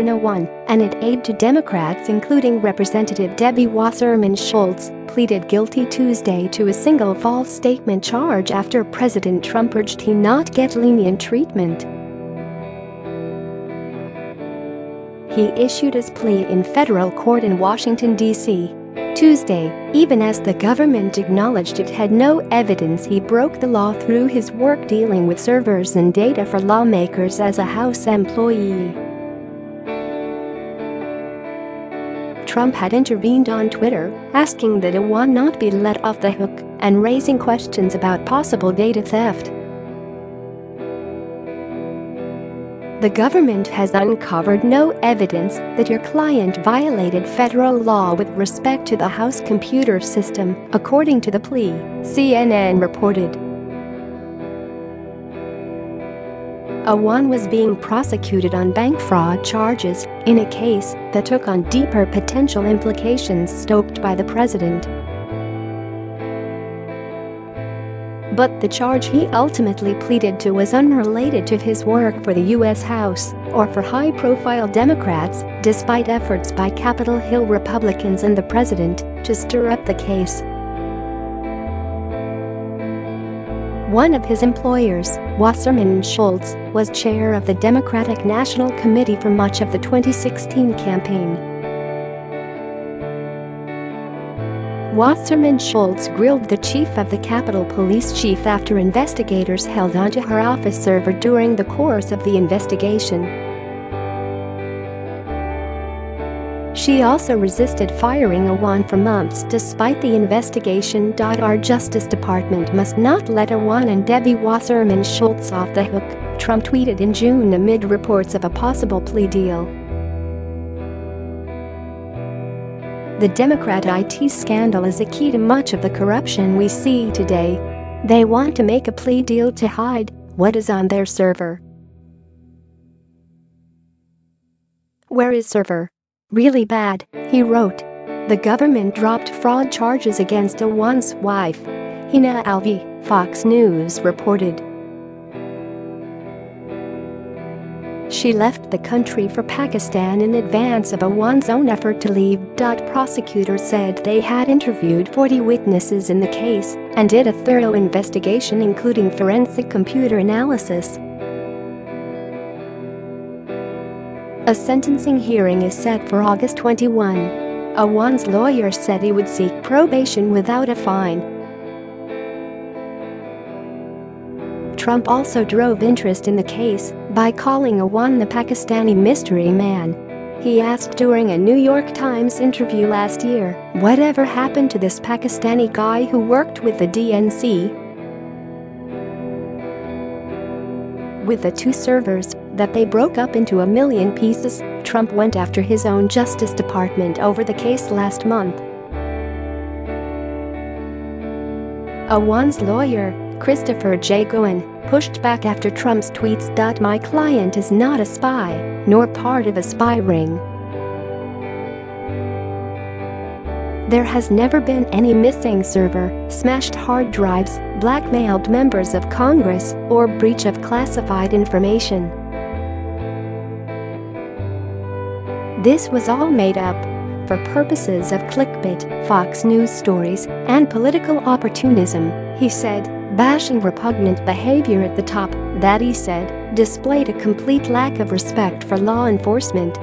Reno 1, and an aide to Democrats including Representative Debbie Wasserman Schultz, pleaded guilty Tuesday to a single false statement charge after President Trump urged he not get lenient treatment. He issued his plea in federal court in Washington, D.C. Tuesday, even as the government acknowledged it had no evidence he broke the law through his work dealing with servers and data for lawmakers as a House employee. Trump had intervened on Twitter, asking that Aide not be let off the hook and raising questions about possible data theft. The government has uncovered no evidence that your client violated federal law with respect to the House computer system, according to the plea, CNN reported. Aide was being prosecuted on bank fraud charges in a case that took on deeper potential implications stoked by the president. But the charge he ultimately pleaded to was unrelated to his work for the U.S. House or for high-profile Democrats, despite efforts by Capitol Hill Republicans and the president to stir up the case. One of his employers, Wasserman Schultz, was chair of the Democratic National Committee for much of the 2016 campaign. Wasserman Schultz grilled the chief of the Capitol Police chief after investigators held onto her office server during the course of the investigation. She also resisted firing Aide for months despite the investigation. Our Justice Department must not let Aide and Debbie Wasserman Schultz off the hook, Trump tweeted in June amid reports of a possible plea deal. The Democrat IT scandal is a key to much of the corruption we see today. They want to make a plea deal to hide what is on their server. Where is server? Really bad, he wrote. The government dropped fraud charges against Aide's wife, Hina Alvi, Fox News reported. She left the country for Pakistan in advance of Aide's own effort to leave. Prosecutors said they had interviewed 40 witnesses in the case and did a thorough investigation including forensic computer analysis. A sentencing hearing is set for August 21. Aide's lawyer said he would seek probation without a fine. Trump also drove interest in the case by calling Aide the Pakistani mystery man. He asked during a New York Times interview last year, whatever happened to this Pakistani guy who worked with the DNC? With the two servers that they broke up into a million pieces, Trump went after his own Justice Department over the case last month. Aide's lawyer, Christopher J. Goen, pushed back after Trump's tweets. My client is not a spy, nor part of a spy ring. There has never been any missing server, smashed hard drives, blackmailed members of Congress, or breach of classified information. This was all made up for purposes of clickbait, Fox News stories, and political opportunism, he said, bashing repugnant behavior at the top that he said displayed a complete lack of respect for law enforcement.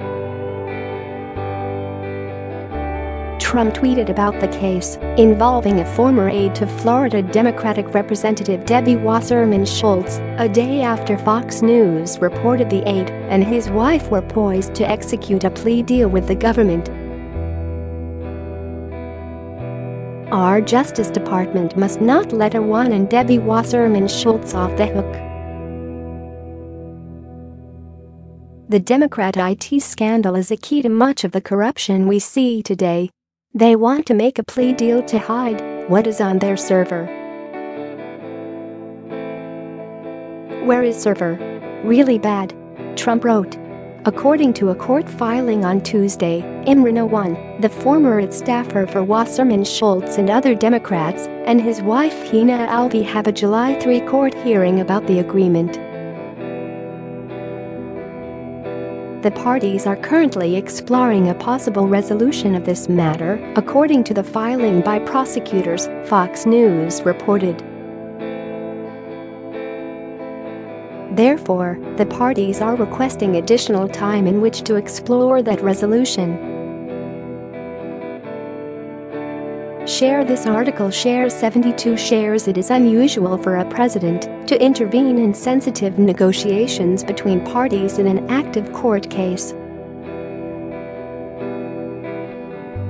Trump tweeted about the case involving a former aide to Florida Democratic Representative Debbie Wasserman Schultz a day after Fox News reported the aide and his wife were poised to execute a plea deal with the government. Our Justice Department must not let Aide and Debbie Wasserman Schultz off the hook. The Democrat IT scandal is a key to much of the corruption we see today. They want to make a plea deal to hide what is on their server. Where is server? Really bad, Trump wrote. According to a court filing on Tuesday, in Reno 1, the former aide staffer for Wasserman Schultz and other Democrats and his wife Hina Alvi have a July 3 court hearing about the agreement. the parties are currently exploring a possible resolution of this matter, according to the filing by prosecutors, Fox News reported. Therefore, the parties are requesting additional time in which to explore that resolution. Share this article. Share 72 shares. It is unusual for a president to intervene in sensitive negotiations between parties in an active court case.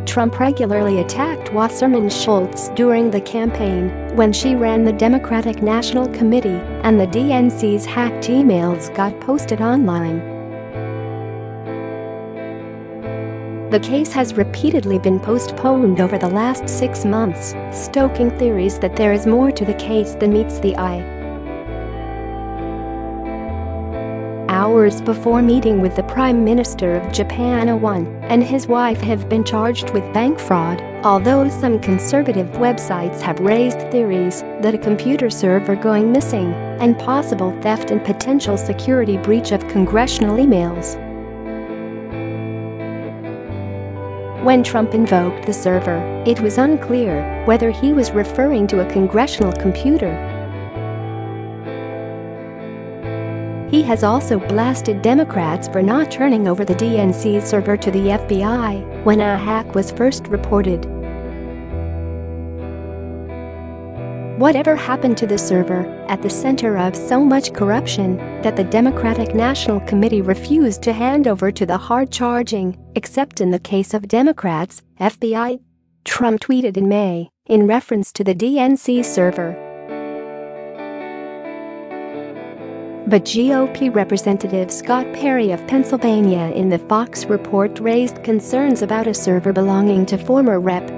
Trump regularly attacked Wasserman Schultz during the campaign when she ran the Democratic National Committee, and the DNC's hacked emails got posted online. The case has repeatedly been postponed over the last 6 months, stoking theories that there is more to the case than meets the eye. Hours before meeting with the Prime Minister of Japan, Aide and his wife have been charged with bank fraud, although some conservative websites have raised theories that a computer server going missing and possible theft and potential security breach of congressional emails. When Trump invoked the server, it was unclear whether he was referring to a congressional computer. He has also blasted Democrats for not turning over the DNC server to the FBI when a hack was first reported. Whatever happened to the server, at the center of so much corruption that the Democratic National Committee refused to hand over to the hard-charging, except in the case of Democrats, FBI? Trump tweeted in May, in reference to the DNC server. But GOP Representative Scott Perry of Pennsylvania in the Fox report raised concerns about a server belonging to former Rep.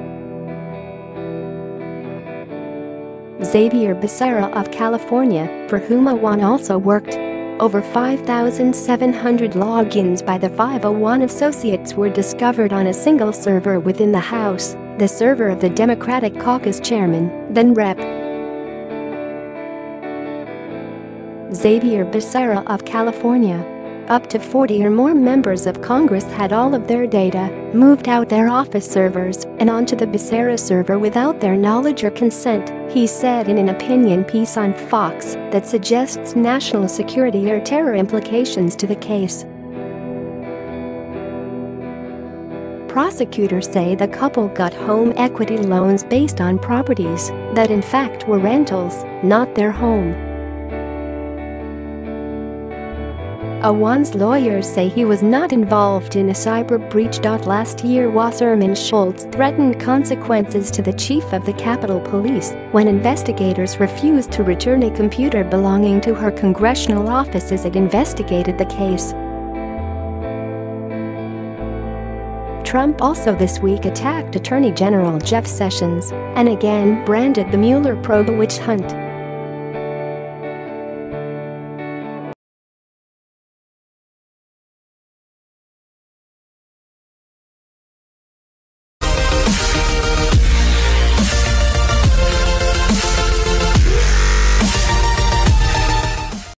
Xavier Becerra of California, for whom Aide also worked. Over 5,700 logins by the 501 associates were discovered on a single server within the House, the server of the Democratic Caucus chairman, then Rep. Xavier Becerra of California. Up to 40 or more members of Congress had all of their data moved out their office servers and onto the Becerra server without their knowledge or consent, he said in an opinion piece on Fox that suggests national security or terror implications to the case. Prosecutors say the couple got home equity loans based on properties that in fact were rentals, not their home. Aide's lawyers say he was not involved in a cyber breach. Last year, Wasserman Schultz threatened consequences to the chief of the Capitol Police when investigators refused to return a computer belonging to her congressional office as it investigated the case. Trump also this week attacked Attorney General Jeff Sessions and again branded the Mueller probe a witch hunt.